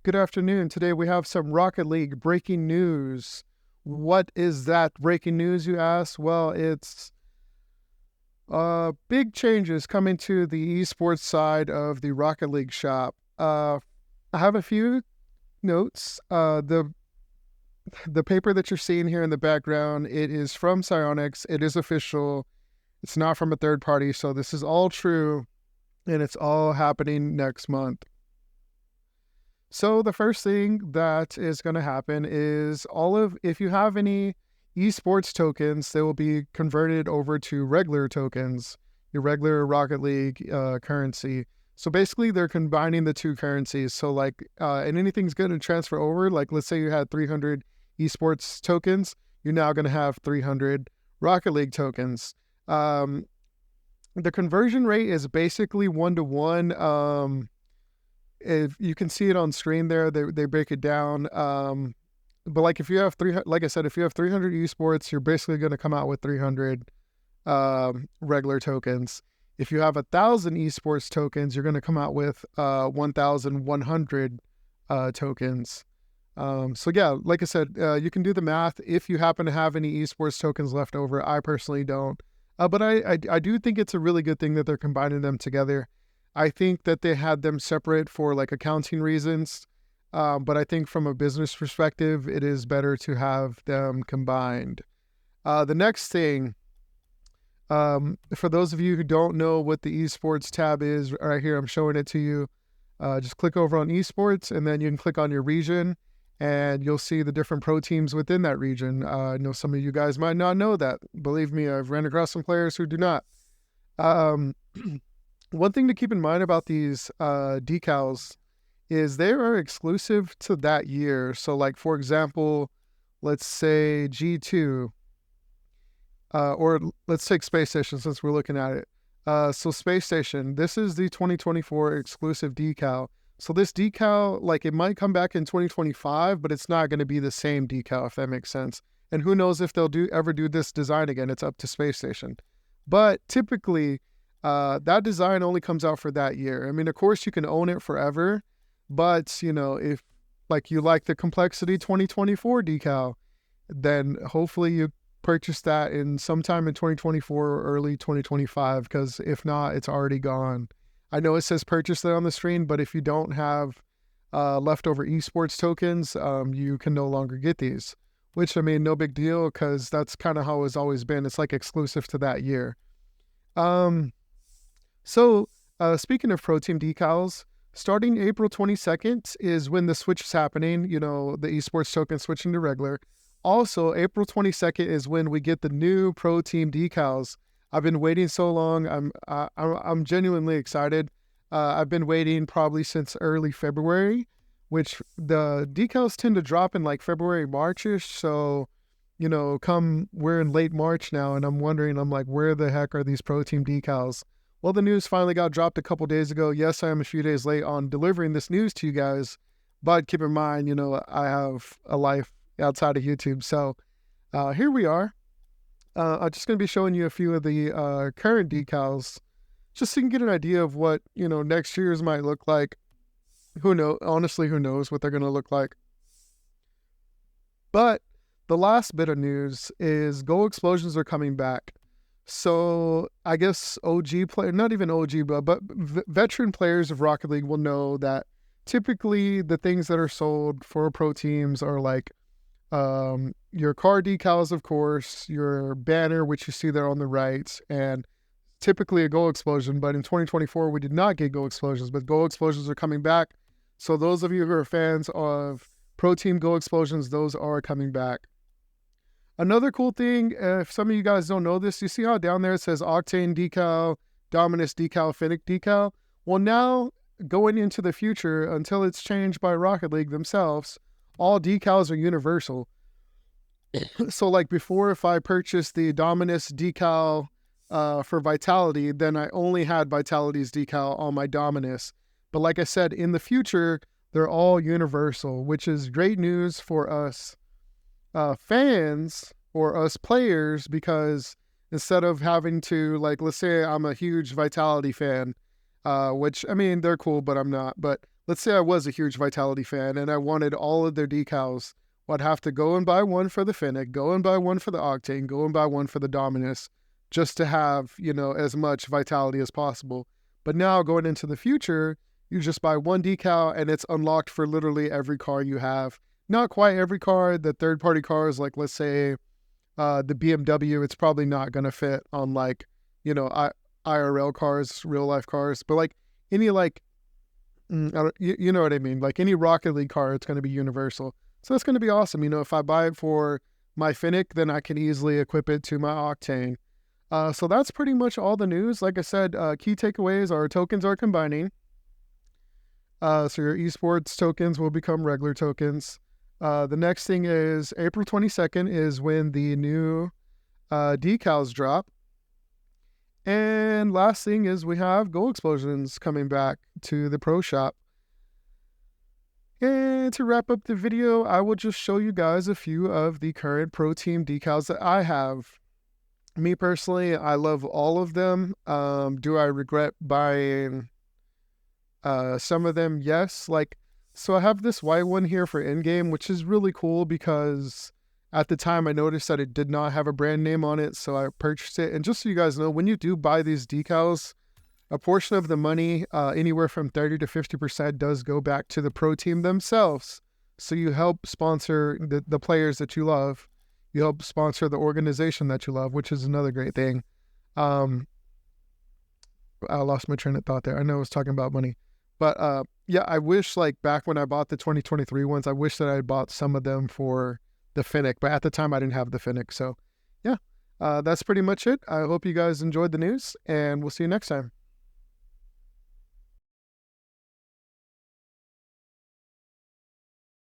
Good afternoon. Today we have some Rocket League breaking news. What is that breaking news, you ask? Well, it's big changes coming to the esports side of the Rocket League shop. I have a few notes. The paper that you're seeing here in the background, it is from Psyonix. It is official. It's not from a third party, so this is all true, and it's all happening next month. So the first thing that is going to happen is if you have any esports tokens, they will be converted over to regular tokens, your regular Rocket League currency. So basically they're combining the two currencies. So and anything's going to transfer over, like let's say you had 300 esports tokens, you're now going to have 300 Rocket League tokens. The conversion rate is basically 1-to-1. If you can see it on screen there, they break it down. But like if you have 300, like I said, if you have 300 esports, you're basically going to come out with 300 regular tokens. If you have 1,000 esports tokens, you're going to come out with 1,100 tokens. So yeah, like I said, you can do the math if you happen to have any esports tokens left over. I personally don't, but I do think it's a really good thing that they're combining them together. I think that they had them separate for like accounting reasons, but I think from a business perspective, it is better to have them combined. The next thing, for those of you who don't know what the esports tab is, right here, I'm showing it to you. Just click over on esports, and then you can click on your region, and you'll see the different pro teams within that region. I know some of you guys might not know that. Believe me, I've ran across some players who do not. One thing to keep in mind about these decals is they are exclusive to that year. So like, for example, let's say G2, or let's take Space Station since we're looking at it. So Space Station, this is the 2024 exclusive decal. So this decal, like it might come back in 2025, but it's not going to be the same decal, if that makes sense. And who knows if they'll ever do this design again. It's up to Space Station. But typically, that design only comes out for that year. I mean, of course, you can own it forever, but, you know, if like you like the Complexity 2024 decal, then hopefully you purchase that in sometime in 2024 or early 2025, because if not, it's already gone. I know it says purchase it on the screen, but if you don't have leftover esports tokens, you can no longer get these, which, I mean, no big deal, because that's kind of how it's always been. It's like exclusive to that year. So speaking of Pro Team Decals, starting April 22nd is when the switch is happening, you know, the esports token switching to regular. Also, April 22nd is when we get the new Pro Team Decals. I've been waiting so long. I'm genuinely excited. I've been waiting probably since early February, which the decals tend to drop in like February, March-ish. So, you know, we're in late March now, and I'm like, where the heck are these Pro Team Decals? Well, the news finally got dropped a couple days ago. Yes, I am a few days late on delivering this news to you guys, but keep in mind, you know, I have a life outside of YouTube. So here we are. I'm just going to be showing you a few of the current decals, just so you can get an idea of what, you know, next year's might look like. Who knows? Honestly, who knows what they're going to look like? But the last bit of news is Goal Explosions are coming back. So I guess OG player, not even OG, but veteran players of Rocket League will know that typically the things that are sold for pro teams are like your car decals, of course, your banner, which you see there on the right, and typically a goal explosion. But in 2024, we did not get goal explosions, but goal explosions are coming back. So those of you who are fans of Pro Team Goal Explosions, those are coming back. Another cool thing, if some of you guys don't know this, you see how down there it says Octane decal, Dominus decal, Finnick decal? Well, now, going into the future, until it's changed by Rocket League themselves, all decals are universal. So like before, if I purchased the Dominus decal for Vitality, then I only had Vitality's decal on my Dominus. But like I said, in the future, they're all universal, which is great news for us fans or us players, because instead of having to, like, let's say I'm a huge Vitality fan, which, I mean, they're cool, but I'm not. But let's say I was a huge Vitality fan and I wanted all of their decals. Well, I'd have to go and buy one for the Fennec, go and buy one for the Octane, go and buy one for the Dominus, just to have, you know, as much Vitality as possible. But now going into the future, you just buy one decal and it's unlocked for literally every car you have. Not quite every car. The third-party cars, like let's say the BMW, it's probably not going to fit on like, you know, IRL cars, real-life cars. But like any like, you know what I mean? Like any Rocket League car, it's going to be universal. So that's going to be awesome. You know, if I buy it for my Fennec, then I can easily equip it to my Octane. So that's pretty much all the news. Like I said, key takeaways are tokens are combining. So your esports tokens will become regular tokens. The next thing is April 22nd is when the new decals drop. And last thing is we have goal explosions coming back to the pro shop. And to wrap up the video, I will just show you guys a few of the current Pro Team decals that I have. Me personally, I love all of them. Do I regret buying some of them? Yes. Like, so I have this white one here for in-game, which is really cool because at the time I noticed that it did not have a brand name on it, so I purchased it. And just so you guys know, when you do buy these decals, a portion of the money, anywhere from 30 to 50%, does go back to the pro team themselves. So you help sponsor the players that you love. You help sponsor the organization that you love, which is another great thing. I lost my train of thought there. I know I was talking about money. But yeah, I wish like back when I bought the 2023 ones, I wish that I had bought some of them for the Fennec. But at the time, I didn't have the Fennec. So yeah, that's pretty much it. I hope you guys enjoyed the news, and we'll see you next time.